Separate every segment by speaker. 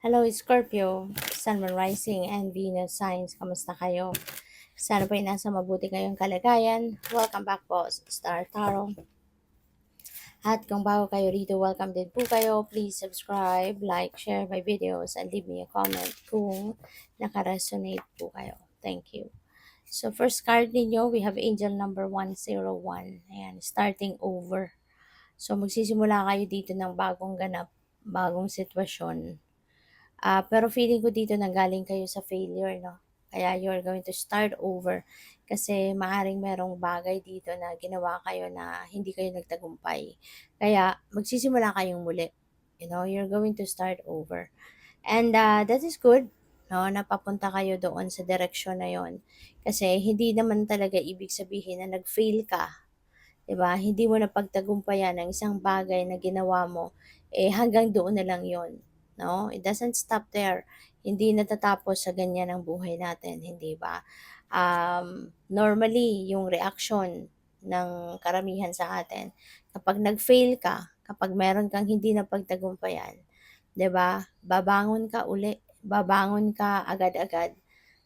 Speaker 1: Hello, Scorpio, Sun, Moon, Rising, and Venus signs. Kamusta kayo? Sana po ay nasa mabuti kayong kalagayan. Welcome back po sa Star Tarot. At kung bago kayo rito, welcome din po kayo. Please subscribe, like, share my videos, and leave me a comment kung nakaresonate po kayo. Thank you. So, first card ninyo, we have angel number 101. Ayan, starting over. So, magsisimula kayo dito ng bagong ganap, bagong sitwasyon. Pero feeling ko dito nanggaling kayo sa failure, no? Kaya you're going to start over kasi maaring merong bagay dito na ginawa kayo na hindi kayo nagtagumpay. Kaya magsisimula kayong muli. You know, you're going to start over. And that is good, no? Napapunta kayo doon sa direksyon na yon. Kasi hindi naman talaga ibig sabihin na nag-fail ka. 'Di ba? Hindi mo napagtagumpayan ang isang bagay na ginawa mo, eh hanggang doon na lang 'yon, no? It doesn't stop there. Hindi natatapos sa ganyan ang buhay natin, hindi ba? Normally, yung reaction ng karamihan sa atin, kapag nag-fail ka, kapag meron kang hindi napagtagumpayan, 'di ba? Babangon ka uli, babangon ka agad-agad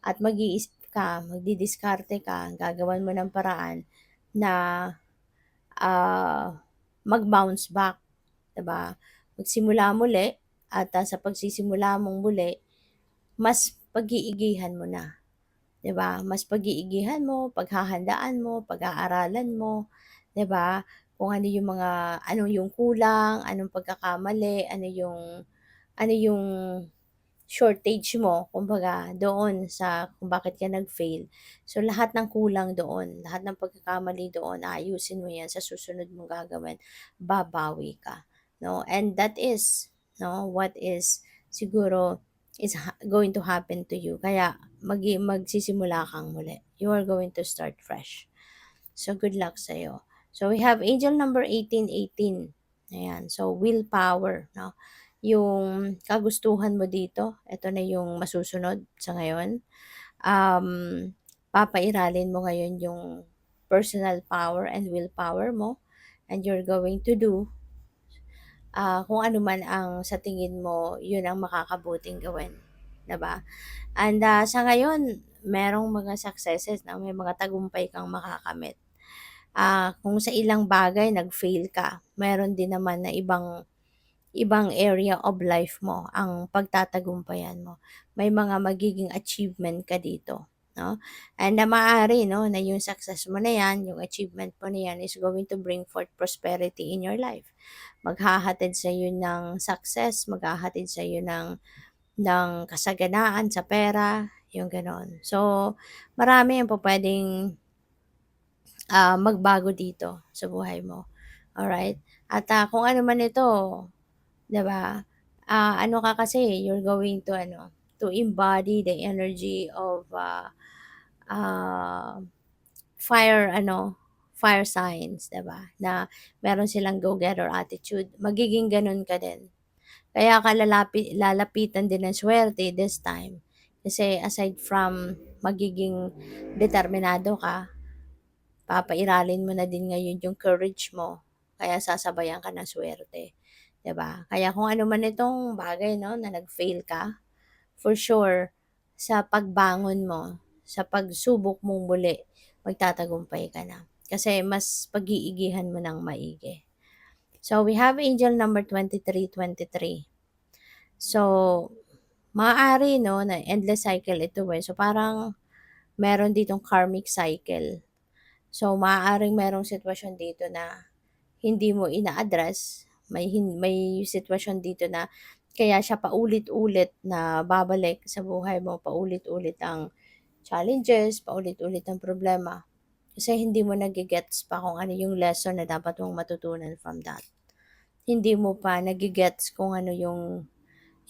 Speaker 1: at mag-iisip ka, magdidiskarte ka, gagawan mo ng paraan na mag-bounce back, 'di ba? Magsimula muli at sa pagsisimula mong muli, mas pag-iigihan mo na, 'di ba? Mas pag-iigihan mo, paghahandaan mo, pag-aaralan mo, 'di ba? Kung ano yung kulang, anong pagkakamali, ano yung shortage mo, kumbaga, doon sa kung bakit ka nag-fail. So, lahat ng kulang doon, lahat ng pagkakamali doon, ayusin mo yan sa susunod mong gagawin, babawi ka. No? And that is, no, what is siguro is going to happen to you. Kaya, magsisimula kang muli. You are going to start fresh. So, good luck sa'yo. So, we have angel number 1818. Ayan. So, willpower. No? Yung kagustuhan mo dito, ito na yung masusunod sa ngayon. Um, Papairalin mo ngayon yung personal power and willpower mo. And you're going to do kung ano man ang sa tingin mo, yun ang makakabuting gawin. 'Di ba? And sa ngayon, merong mga successes na may mga tagumpay kang makakamit. Kung sa ilang bagay nag-fail ka, meron din naman na ibang ibang area of life mo ang pagtatagumpayan mo. May mga magiging achievement ka dito, no? And na maaari, no, na yung success mo na yan, yung achievement mo na yan is going to bring forth prosperity in your life. Maghahatid sa iyo ng success, maghahatid sa iyo ng kasaganaan sa pera, yung ganon. So, marami ang pwedeng magbago dito sa buhay mo. Alright? At kung ano man ito, 'di ba? Ano ka kasi, you're going to to embody the energy of uh, fire fire signs, 'di ba? Na meron silang go-getter attitude. Magiging ganun ka din. Kaya ka lalapitan din ng swerte this time. Kasi aside from magiging determinado ka, papairalin mo na din ngayon yung courage mo, kaya sasabayan ka ng swerte, 'di ba? Kaya kung ano man itong bagay 'no, na nag-fail ka, for sure sa pagbangon mo, sa pagsubok mong muli, magtatagumpay ka na. Kasi mas pag-iigihan mo ng maigi. So, we have angel number 2323. So, maaari 'no, na endless cycle ito eh. So, parang meron ditong karmic cycle. So, maaaring merong sitwasyon dito na hindi mo ina-address, may sitwasyon dito na kaya siya paulit-ulit na babalik sa buhay mo, paulit-ulit ang challenges, paulit-ulit ang problema. Kasi hindi mo nagigets pa kung ano yung lesson na dapat mong matutunan from that. Hindi mo pa nagigets kung ano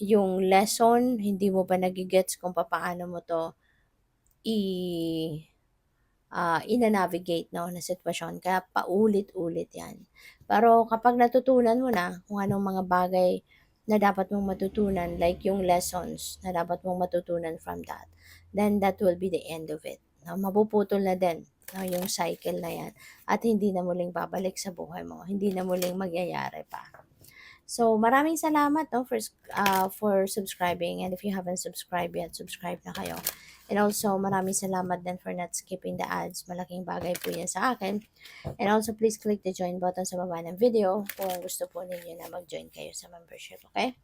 Speaker 1: yung lesson, hindi mo pa nagigets kung paano mo to i ina-navigate 'no, na sitwasyon kaya paulit-ulit 'yan. Pero kapag natutunan mo na kung anong mga bagay na dapat mong matutunan like yung lessons na dapat mong matutunan from that, then that will be the end of it 'no, mapuputol na din 'no, yung cycle na 'yan at hindi na muling babalik sa buhay mo, hindi na muling magyayari pa. So, maraming salamat, no, for subscribing. And if you haven't subscribed yet, subscribe na kayo. And also, maraming salamat din for not skipping the ads. Malaking bagay po yan sa akin. And also, please click the join button sa baba ng video kung gusto po ninyo na mag-join kayo sa membership. Okay?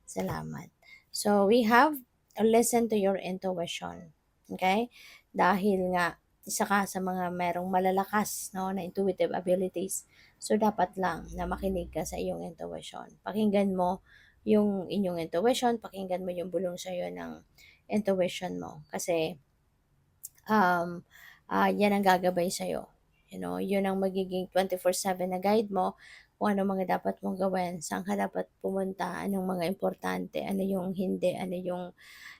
Speaker 1: Salamat. So, we have listen to your intuition. Okay? Dahil nga, isa ka sa mga merong malalakas, no, na intuitive abilities. So, dapat lang na makinig ka sa iyong intuition. Pakinggan mo yung inyong intuition, pakinggan mo yung bulong sa'yo ng intuition mo. Kasi, yan ang gagabay sa'yo. You know, yun ang magiging 24/7 na guide mo kung ano mga dapat mong gawin, saan ka dapat pumunta, anong mga importante, ano yung hindi, ano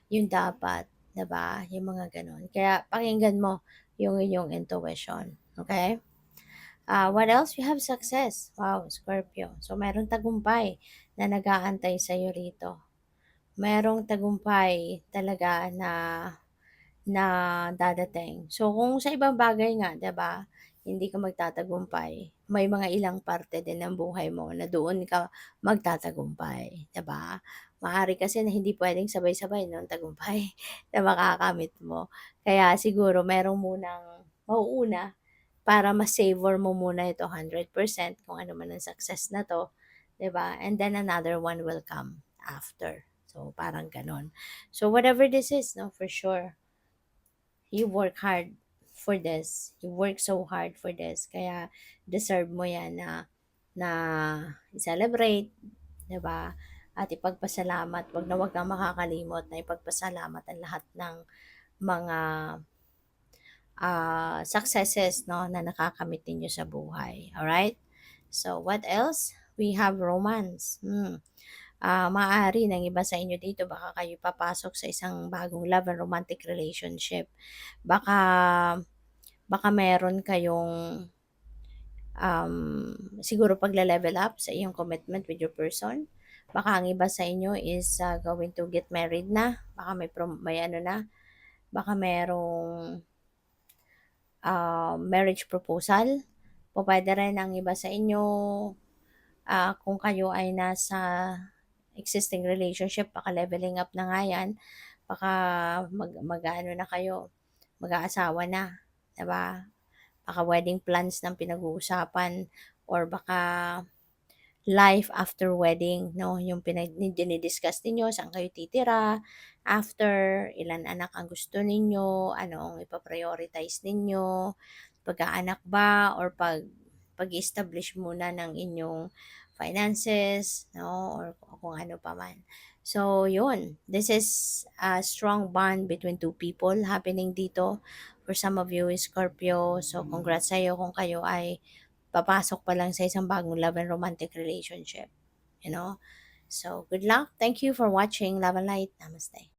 Speaker 1: yung dapat, 'di ba? Yung mga gano'n. Kaya pakinggan mo yung inyong intuition, okay? What else? We have success. Wow, Scorpio. So, merong tagumpay na nag-aantay sa'yo rito. Merong tagumpay talaga na dadating. So, kung sa ibang bagay nga, 'di ba, hindi ka magtatagumpay, may mga ilang parte din ng buhay mo na doon ka magtatagumpay, 'di ba? Maaari kasi na hindi puwedeng sabay-sabay 'no, ang tagumpay na makakamit mo. Kaya siguro merong munang mauuna para ma-savor mo muna ito 100% kung ano man ang success na 'to, 'di ba? And then another one will come after. So, parang gano'n. So, whatever this is 'no, for sure you work hard for this. You work so hard for this. Kaya deserve mo yan na i-celebrate, 'di ba? At ipagpasalamat. Wag kang makakalimot na ipagpasalamat ang lahat ng mga successes, no, na nakakamit ninyo sa buhay. Alright? So, what else? We have romance. Maaari ng iba sa inyo dito, baka kayo papasok sa isang bagong love and romantic relationship. Baka baka meron kayong siguro pagle-level up sa iyong commitment with your person. Baka ang iba sa inyo is going to get married na. Baka may ano na. Baka merong marriage proposal. Pwede rin ang iba sa inyo, kung kayo ay nasa existing relationship, baka leveling up na nga yan. Baka mag-ano na kayo, mag-aasawa na, 'di ba? Baka wedding plans ng pinag-uusapan or baka life after wedding, no? Yung dinidiscuss ninyo, saan kayo titira, after, ilan anak ang gusto ninyo, ano ang ipaprioritize ninyo, pag-aanak ba or pag-establish muna ng inyong finances, no? Or kung ano pa man. So, yun. This is a strong bond between two people happening dito. For some of you, Scorpio. So, congrats sa'yo kung kayo ay papasok pa lang sa isang bagong love and romantic relationship. You know? So, good luck. Thank you for watching. Love and light. Namaste.